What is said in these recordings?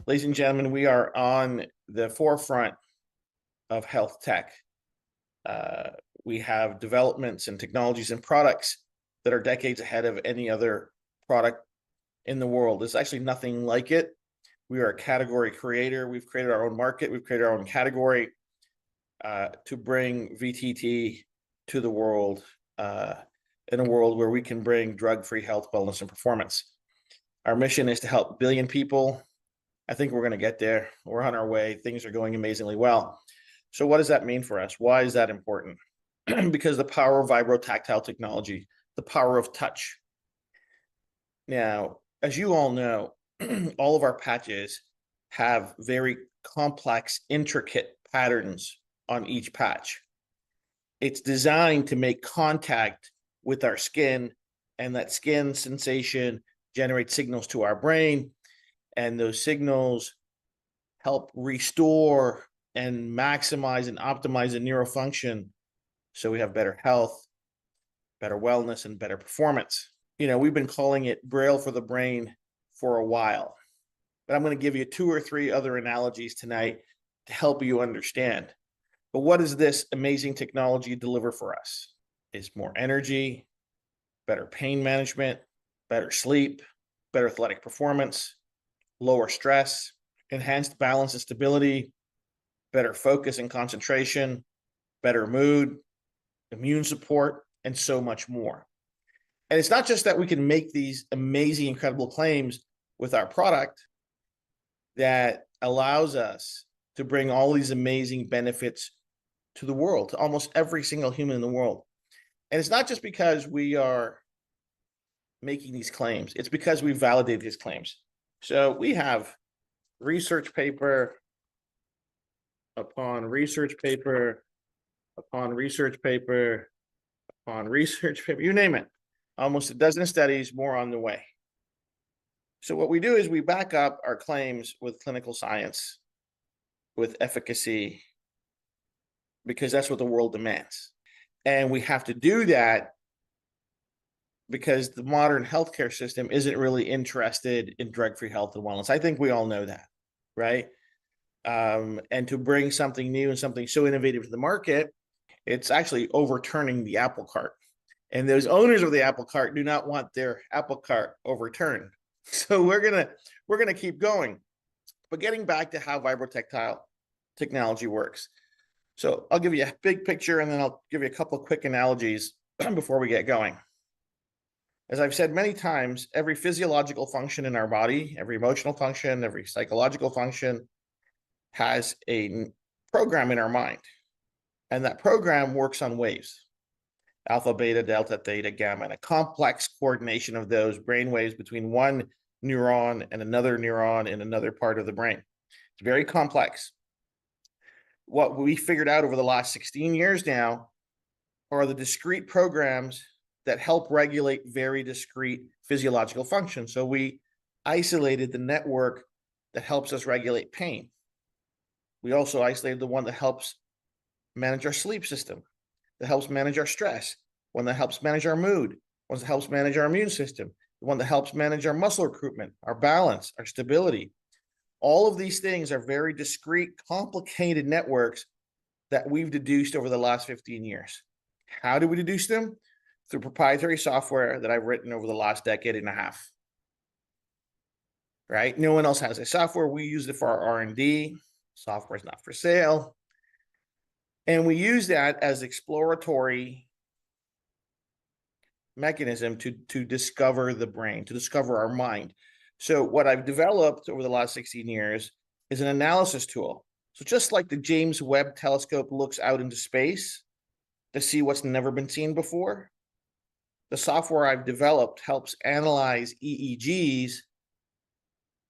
Ladies and gentlemen, we are on the forefront of health tech. We have developments and technologies and products that are decades ahead of any other product in the world. There's actually nothing like it. We are a category creator. We've created our own market. We've created our own category to bring VTT to the world in a world where we can bring drug-free health, wellness, and performance. Our mission is to help 1 billion people. I think we're going to get there. We're on our way. Things are going amazingly well. So what does that mean for us? Why is that important? Because the power of vibrotactile technology, the power of touch. Now, as you all know, all of our patches have very complex, intricate patterns on each patch. It's designed to make contact with our skin, and that skin sensation generates signals to our brain, and those signals help restore and maximize and optimize the neurofunction so we have better health, better wellness, and better performance. You know, we've been calling it Braille for the brain for a while, but I'm going to give you 2 or 3 other analogies tonight to help you understand. But what does this amazing technology deliver for us? It's more energy, better pain management, better sleep, better athletic performance, lower stress, enhanced balance and stability, better focus and concentration, better mood, immune support, and so much more. And it's not just that we can make these amazing, incredible claims with our product that allows us to bring all these amazing benefits to the world, to almost every single human in the world. And it's not just because we are making these claims, it's because we validate these claims. So we have research paper upon research paper upon research paper upon research paper, you name it, almost a dozen studies, more on the way. So what we do is we back up our claims with clinical science, with efficacy, because that's what the world demands. And we have to do that because the modern healthcare system isn't really interested in drug-free health and wellness. I think we all know that, right? And to bring something new and something so innovative to the market, it's actually overturning the apple cart. And those owners of the apple cart do not want their apple cart overturned. So we're gonna keep going. But getting back to how vibrotactile technology works. So I'll give you a big picture and then I'll give you a couple of quick analogies before we get going. As I've said many times, every physiological function in our body, every emotional function, every psychological function has a program in our mind. And that program works on waves, alpha, beta, delta, theta, gamma, and a complex coordination of those brain waves between one neuron and another neuron in another part of the brain. It's very complex. What we figured out over the last 16 years now are the discrete programs that help regulate very discrete physiological functions. So we isolated the network that helps us regulate pain. We also isolated the one that helps manage our sleep system, that helps manage our stress, one that helps manage our mood, one that helps manage our immune system, the one that helps manage our muscle recruitment, our balance, our stability. All of these things are very discrete, complicated networks that we've deduced over the last 15 years. How do we deduce them? Through proprietary software that I've written over the last decade and a half. Right? No one else has a software. We use it for our R&D. Software is not for sale. And we use that as exploratory mechanism to discover the brain, to discover our mind. So what I've developed over the last 16 years is an analysis tool. So just like the James Webb telescope looks out into space to see what's never been seen before, the software I've developed helps analyze EEGs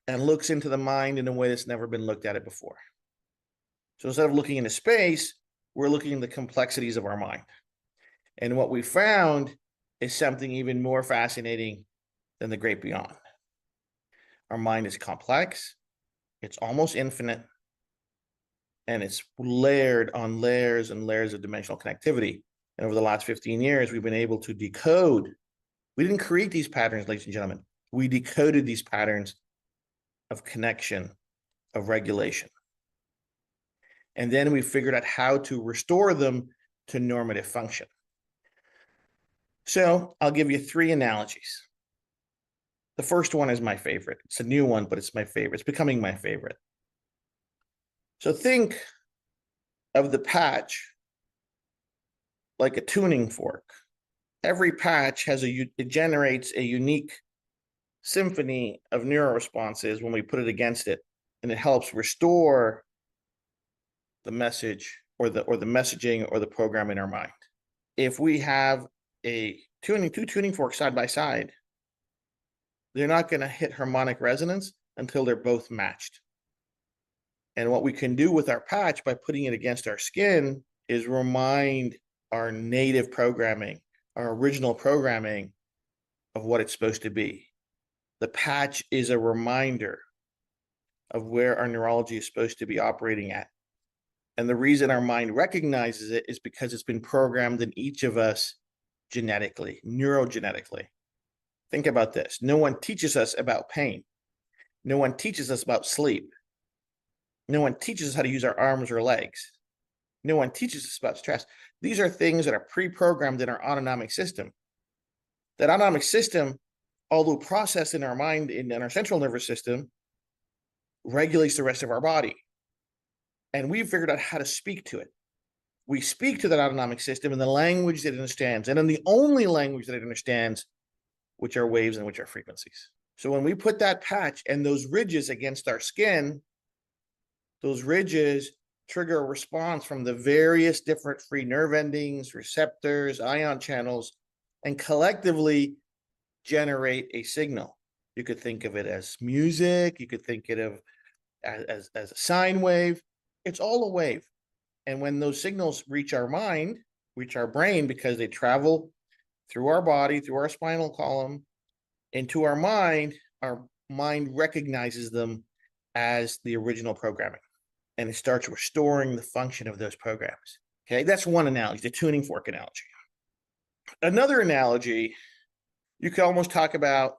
and looks into the mind in a way that's never been looked at it before. So instead of looking into space, we're looking at the complexities of our mind. And what we found is something even more fascinating than the great beyond. Our mind is complex, it's almost infinite, and it's layered on layers and layers of dimensional connectivity. And over the last 15 years, we've been able to decode. We didn't create these patterns, ladies and gentlemen. We decoded these patterns of connection of regulation. And then we figured out how to restore them to normative function. So I'll give you 3 analogies. The first one is my favorite. It's a new one, but it's my favorite. It's becoming my favorite. So think of the patch like a tuning fork. Every patch has it generates a unique symphony of neuroresponses when we put it against it, and it helps restore the message or the messaging or the program in our mind. If we have two tuning forks side by side, they're not going to hit harmonic resonance until they're both matched. And what we can do with our patch by putting it against our skin is remind our native programming, our original programming of what it's supposed to be. The patch is a reminder of where our neurology is supposed to be operating at. And the reason our mind recognizes it is because it's been programmed in each of us genetically, neurogenetically. Think about this. No one teaches us about pain. No one teaches us about sleep. No one teaches us how to use our arms or legs. No one teaches us about stress. These are things that are pre-programmed in our autonomic system. That autonomic system, although processed in our mind, in our central nervous system, regulates the rest of our body. And we've figured out how to speak to it. We speak to that autonomic system in the language that it understands, and in the only language that it understands, which are waves and which are frequencies. So when we put that patch and those ridges against our skin, those ridges trigger a response from the various different free nerve endings, receptors, ion channels, and collectively generate a signal. You could think of it as music. You could think of it as a sine wave. It's all a wave. And when those signals reach our mind, reach our brain, because they travel through our body, through our spinal column, into our mind recognizes them as the original programming. And it starts restoring the function of those programs. Okay, that's one analogy, the tuning fork analogy. Another analogy, you could almost talk about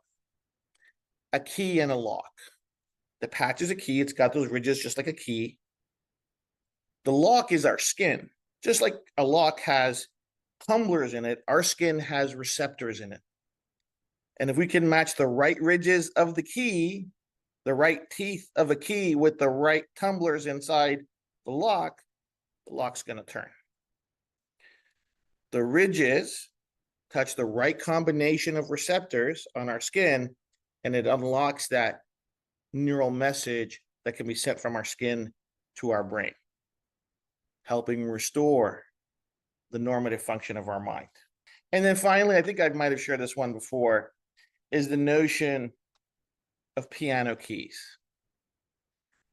a key and a lock. The patch is a key. It's got those ridges just like a key. The lock is our skin. Just like a lock has tumblers in it, our skin has receptors in it. And if we can match the right ridges of the key, the right teeth of a key with the right tumblers inside the lock's going to turn. The ridges touch the right combination of receptors on our skin, and it unlocks that neural message that can be sent from our skin to our brain, helping restore the normative function of our mind. And then finally, I think I might have shared this one before, is the notion of piano keys.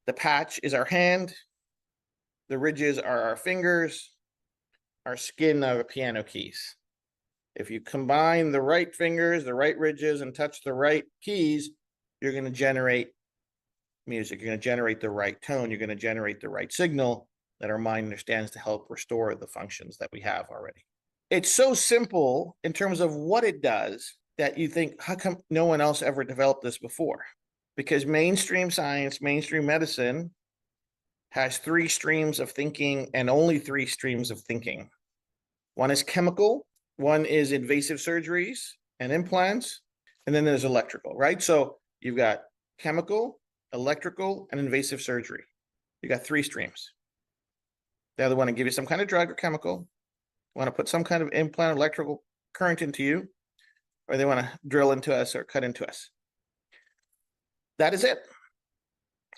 The patch is our hand, the ridges are our fingers, our skin are the piano keys. If you combine the right fingers, the right ridges, and touch the right keys, you're going to generate music. You're going to generate the right tone. You're going to generate the right signal that our mind understands to help restore the functions that we have already. It's so simple in terms of what it does that you think, how come no one else ever developed this before? Because mainstream science, mainstream medicine has 3 streams of thinking and only 3 streams of thinking. One is chemical, one is invasive surgeries and implants, and then there's electrical, right? So you've got chemical, electrical, and invasive surgery. You got 3 streams. They either want to give you some kind of drug or chemical, want to put some kind of implant, electrical current into you, or they want to drill into us or cut into us. That is it.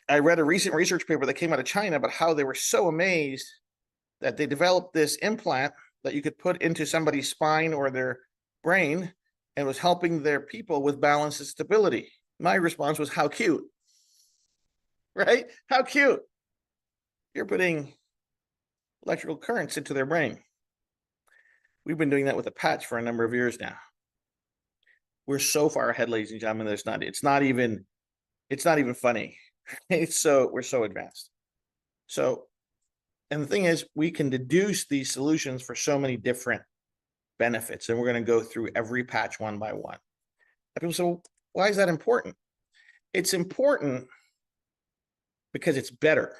I read a recent research paper that came out of China about how they were so amazed that they developed this implant that you could put into somebody's spine or their brain and was helping their people with balance and stability. My response was, how cute, right? How cute. You're putting electrical currents into their brain. We've been doing that with a patch for a number of years now. We're so far ahead, ladies and gentlemen, that it's not even funny. We're so advanced. So, and the thing is, we can deduce these solutions for so many different benefits, and we're going to go through every patch one by one. And people say, well, why is that important? It's important because it's better.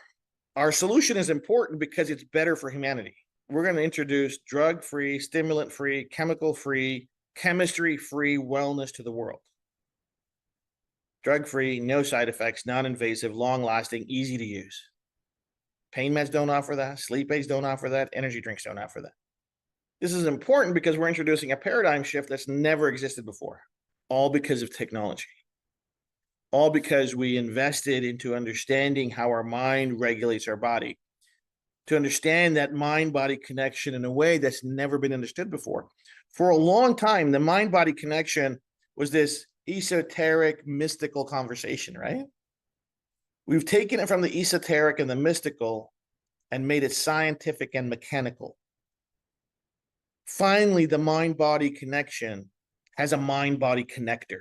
Our solution is important because it's better for humanity. We're going to introduce drug-free, stimulant-free, chemical-free, chemistry-free wellness to the world. Drug-free, no side effects, non-invasive, long-lasting, easy to use. Pain meds don't offer that. Sleep aids don't offer that. Energy drinks don't offer that. This is important because we're introducing a paradigm shift that's never existed before, all because of technology. All because we invested into understanding how our mind regulates our body, to understand that mind-body connection in a way that's never been understood before. For a long time, the mind-body connection was this esoteric, mystical conversation, right? We've taken it from the esoteric and the mystical and made it scientific and mechanical. Finally, the mind-body connection has a mind-body connector.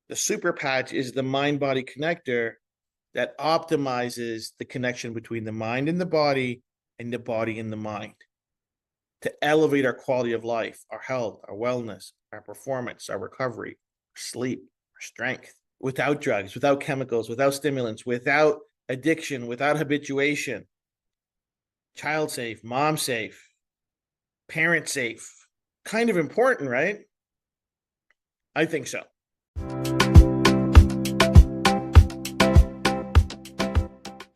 The super patch is the mind-body connector that optimizes the connection between the mind and the body and the mind to elevate our quality of life, our health, our wellness, our performance, our recovery, our sleep, our strength, without drugs, without chemicals, without stimulants, without addiction, without habituation. Child safe, mom safe, parent safe. Kind of important, right? I think so.